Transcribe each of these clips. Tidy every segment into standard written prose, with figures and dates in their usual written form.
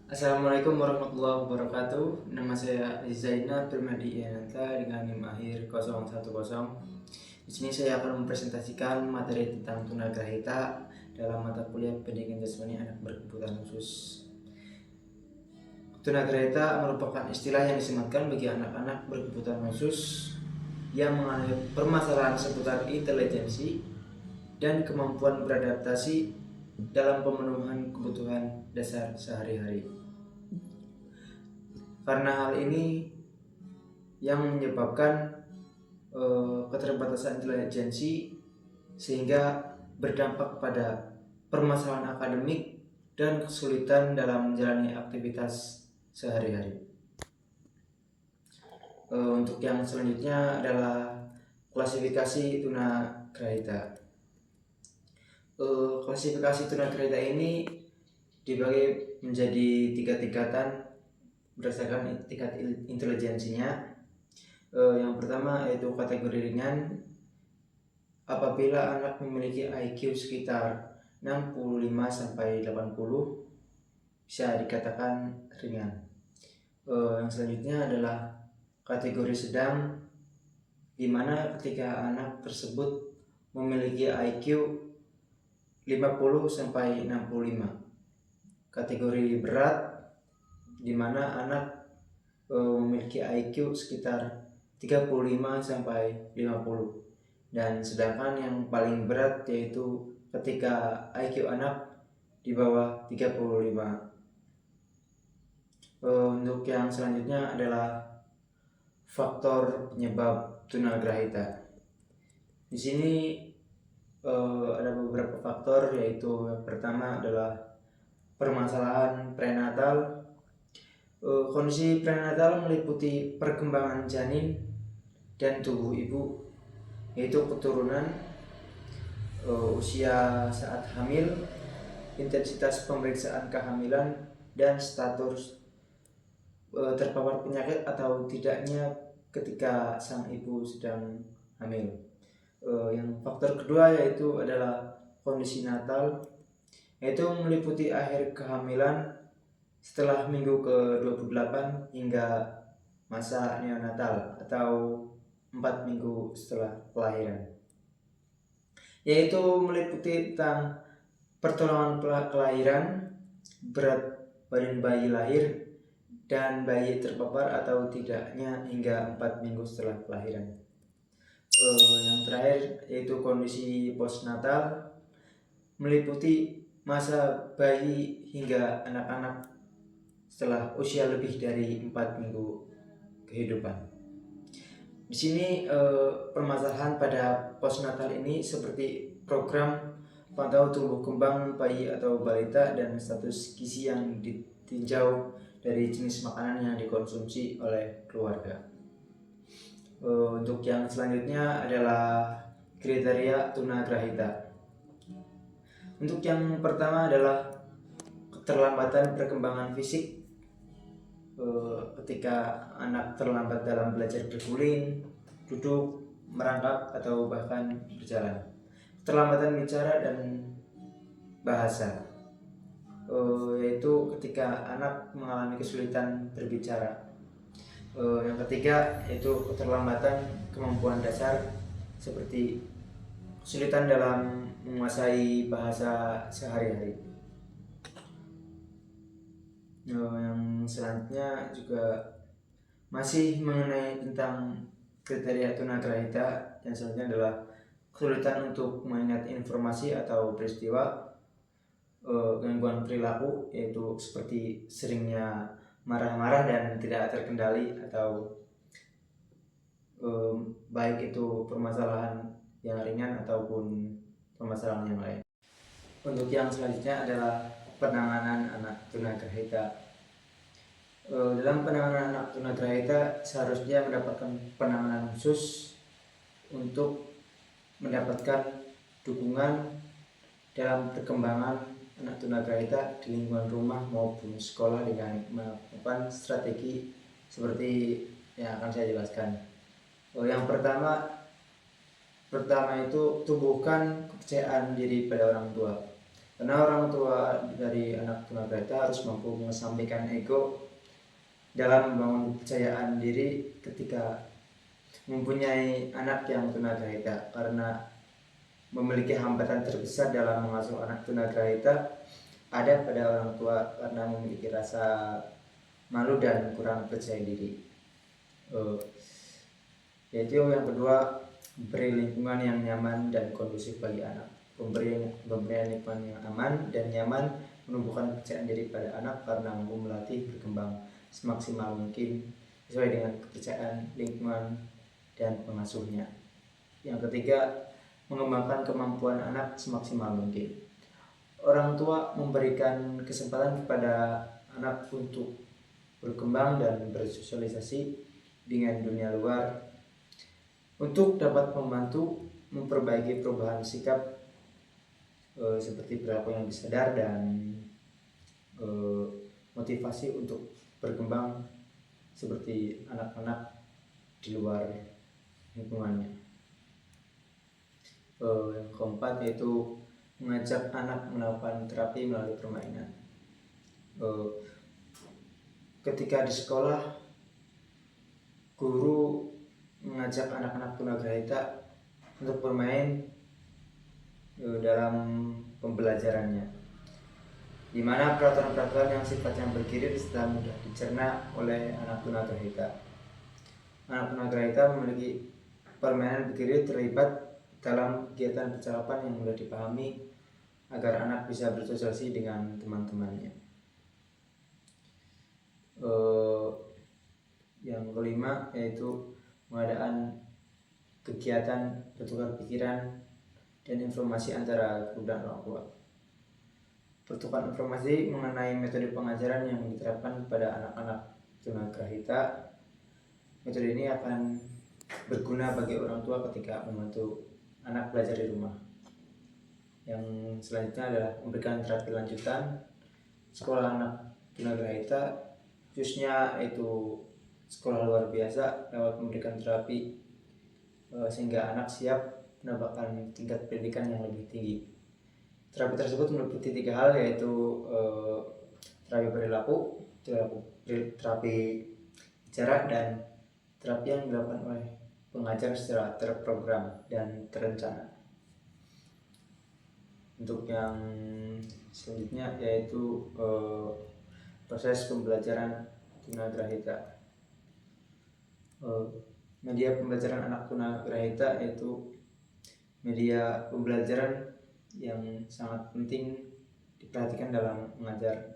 Assalamualaikum warahmatullahi wabarakatuh. Nama saya Zainal Permadi Yananta dengan NIM akhir 010. Di sini saya akan mempresentasikan materi tentang tunagrahita dalam mata kuliah pendidikan jasmani anak berkebutuhan khusus. Tunagrahita merupakan istilah yang disematkan bagi anak-anak berkebutuhan khusus yang mengalami permasalahan seputar intelijensi dan kemampuan beradaptasi dalam pemenuhan kebutuhan dasar sehari-hari. Karena hal ini yang menyebabkan keterbatasan intelijensi sehingga berdampak pada permasalahan akademik dan kesulitan dalam menjalani aktivitas sehari-hari. Untuk yang selanjutnya adalah klasifikasi tunagrahita. Klasifikasi tunagrahita ini dibagi menjadi 3 tingkatan berdasarkan tingkat intelijensinya. Yang pertama yaitu kategori ringan. Apabila anak memiliki IQ sekitar 65-80 bisa dikatakan ringan. Yang selanjutnya adalah kategori sedang, di mana ketika anak tersebut memiliki IQ 50-65. Kategori berat, di mana anak memiliki IQ sekitar 35-50, dan sedangkan yang paling berat yaitu ketika IQ anak di bawah 35. Untuk yang selanjutnya adalah faktor penyebab tunagrahita. Di sini ada beberapa faktor, yaitu yang pertama adalah permasalahan prenatal. Kondisi prenatal meliputi perkembangan janin dan tubuh ibu, yaitu keturunan, usia saat hamil, intensitas pemeriksaan kehamilan, dan status terpapar penyakit atau tidaknya ketika sang ibu sedang hamil. Yang faktor kedua yaitu adalah kondisi natal, yaitu meliputi akhir kehamilan setelah minggu ke-28 hingga masa neonatal atau 4 minggu setelah kelahiran, yaitu meliputi tentang pertolongan kelahiran, berat badan bayi lahir, dan bayi terpapar atau tidaknya hingga 4 minggu setelah kelahiran. Yang terakhir yaitu kondisi postnatal, meliputi masa bayi hingga anak-anak setelah usia lebih dari 4 minggu kehidupan. Di sini permasalahan pada postnatal ini seperti program pantau tumbuh kembang bayi atau balita dan status gizi yang ditinjau dari jenis makanan yang dikonsumsi oleh keluarga. Untuk yang selanjutnya adalah kriteria tunagrahita. Untuk yang pertama adalah keterlambatan perkembangan fisik. Ketika anak terlambat dalam belajar berguling, duduk, merangkak, atau bahkan berjalan. Keterlambatan bicara dan bahasa, yaitu ketika anak mengalami kesulitan berbicara. Yang ketiga yaitu keterlambatan kemampuan dasar seperti kesulitan dalam menguasai bahasa sehari-hari. Yang selanjutnya juga masih mengenai tentang kriteria tunagrahita. Yang selanjutnya adalah kesulitan untuk mengingat informasi atau peristiwa, gangguan perilaku, yaitu seperti seringnya marah-marah dan tidak terkendali, atau baik itu permasalahan yang ringan ataupun permasalahan yang lain. Untuk yang selanjutnya adalah penanganan anak tunagrahita. Dalam penanganan anak tunagrahita seharusnya mendapatkan penanganan khusus untuk mendapatkan dukungan dalam perkembangan anak tunagrahita di lingkungan rumah maupun sekolah dengan melakukan strategi seperti yang akan saya jelaskan. Yang pertama itu tumbuhkan kepercayaan diri pada orang tua. Karena orang tua dari anak tunagrahita harus mampu mengesampingkan ego dalam membangun kepercayaan diri ketika mempunyai anak yang tunagrahita, karena memiliki hambatan terbesar dalam mengasuh anak tunagrahita ada pada orang tua karena memiliki rasa malu dan kurang percaya diri. Yaitu yang kedua, beri lingkungan yang nyaman dan kondusif bagi anak. Pemberian lingkungan yang aman dan nyaman menumbuhkan kepercayaan diri pada anak karena mampu melatih berkembang semaksimal mungkin sesuai dengan kepercayaan lingkungan dan pengasuhnya. Yang ketiga, mengembangkan kemampuan anak semaksimal mungkin. Orang tua memberikan kesempatan kepada anak untuk berkembang dan bersosialisasi dengan dunia luar untuk dapat membantu memperbaiki perubahan sikap seperti perilaku yang disadar dan motivasi untuk berkembang seperti anak-anak di luar lingkungannya. Yang keempat yaitu mengajak anak melakukan terapi melalui permainan. Ketika di sekolah, guru mengajak anak-anak tunagrahita untuk bermain dalam pembelajarannya, di mana peraturan-peraturan yang sifatnya bergilir setelah mudah dicerna oleh anak tunagrahita. Anak tunagrahita memiliki permainan bergilir terlibat dalam kegiatan percakapan yang mudah dipahami agar anak bisa bersosialisasi dengan teman-temannya. Yang kelima yaitu pengadaan kegiatan bertukar pikiran dan informasi antara guru dan orang tua. Pertukaran informasi mengenai metode pengajaran yang diterapkan kepada anak-anak tunagrahita. Metode ini akan berguna bagi orang tua ketika membantu anak belajar di rumah. Yang selanjutnya adalah memberikan terapi lanjutan sekolah anak tunagrahita, khususnya itu sekolah luar biasa, lewat memberikan terapi sehingga anak siap mendapatkan tingkat pendidikan yang lebih tinggi. Terapi tersebut meliputi 3 hal, yaitu terapi perilaku, terapi jarak, dan terapi yang dilakukan oleh pengajar secara terprogram dan terencana. Untuk yang selanjutnya yaitu proses pembelajaran tunagrahita. Media pembelajaran anak tunagrahita yaitu media pembelajaran yang sangat penting diperhatikan dalam mengajar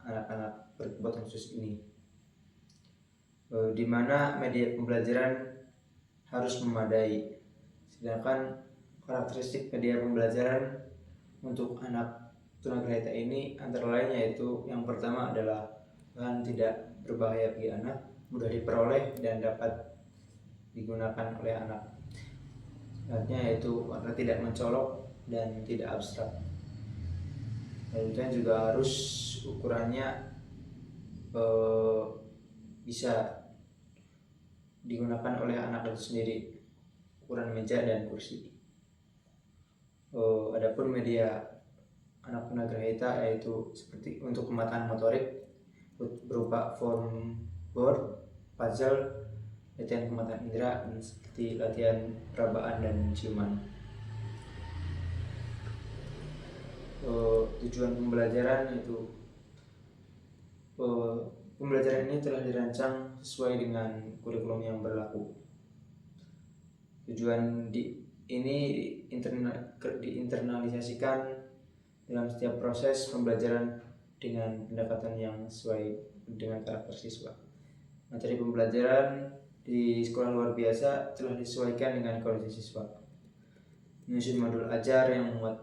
anak-anak berkebutuhan khusus ini, di mana media pembelajaran harus memadai. Sedangkan karakteristik media pembelajaran untuk anak tunagrahita ini antara lain yaitu yang pertama adalah bahan tidak berbahaya bagi anak, mudah diperoleh dan dapat digunakan oleh anak. Artinya yaitu warna tidak mencolok dan tidak abstrak. Kemudian juga harus ukurannya bisa digunakan oleh anak itu sendiri, ukuran meja dan kursi. Adapun media anak tunagrahita yaitu seperti untuk pemetaan motorik berupa form board, puzzle, latihan pemetaan indera, dan seperti latihan perabaan dan ciuman. Tujuan pembelajaran yaitu pembelajaran ini telah dirancang sesuai dengan kurikulum yang berlaku. Tujuan ini diinternalisasikan dalam setiap proses pembelajaran dengan pendekatan yang sesuai dengan karakter siswa. Materi pembelajaran di sekolah luar biasa telah disesuaikan dengan kondisi siswa. Menyusun modul ajar yang memuat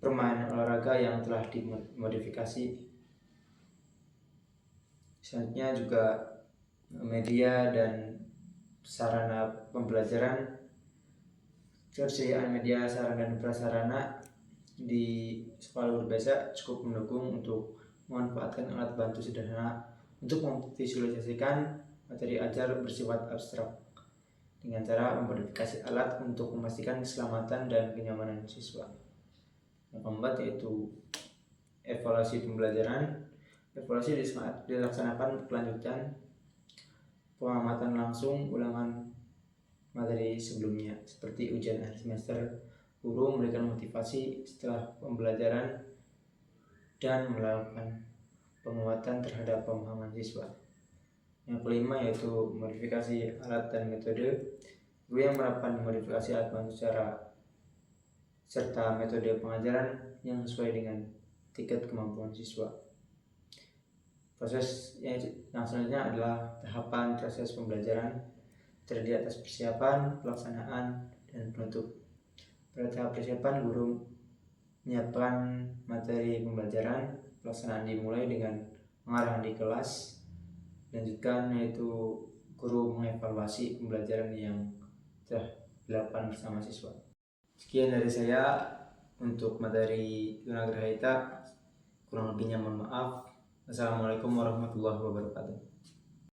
permainan olahraga yang telah dimodifikasi. Selanjutnya juga media dan sarana pembelajaran. Ketersediaan media, sarana, dan prasarana di sekolah luar biasa cukup mendukung untuk memanfaatkan alat bantu sederhana untuk memvisualisasikan materi ajar bersifat abstrak dengan cara memodifikasi alat untuk memastikan keselamatan dan kenyamanan siswa. Yang keempat yaitu evaluasi pembelajaran. Evaluasi dilaksanakan berkelanjutan, pengamatan langsung ulangan materi sebelumnya seperti ujian akhir semester. Guru memberikan motivasi setelah pembelajaran dan melakukan penguatan terhadap pemahaman siswa. Yang kelima yaitu modifikasi alat dan metode. Guru yang menerapkan modifikasi alat bantu cara serta metode pengajaran yang sesuai dengan tingkat kemampuan siswa. Proses yang selanjutnya adalah tahapan proses pembelajaran, terdiri atas persiapan, pelaksanaan, dan penutup. Pada tahap persiapan, guru menyiapkan materi pembelajaran. Pelaksanaan dimulai dengan mengarang di kelas. Lanjutkan yaitu guru mengevaluasi pembelajaran yang telah dilakukan bersama siswa. Sekian dari saya untuk materi Tunagrahita. Kurang lebihnya mohon maaf. Assalamualaikum warahmatullahi wabarakatuh.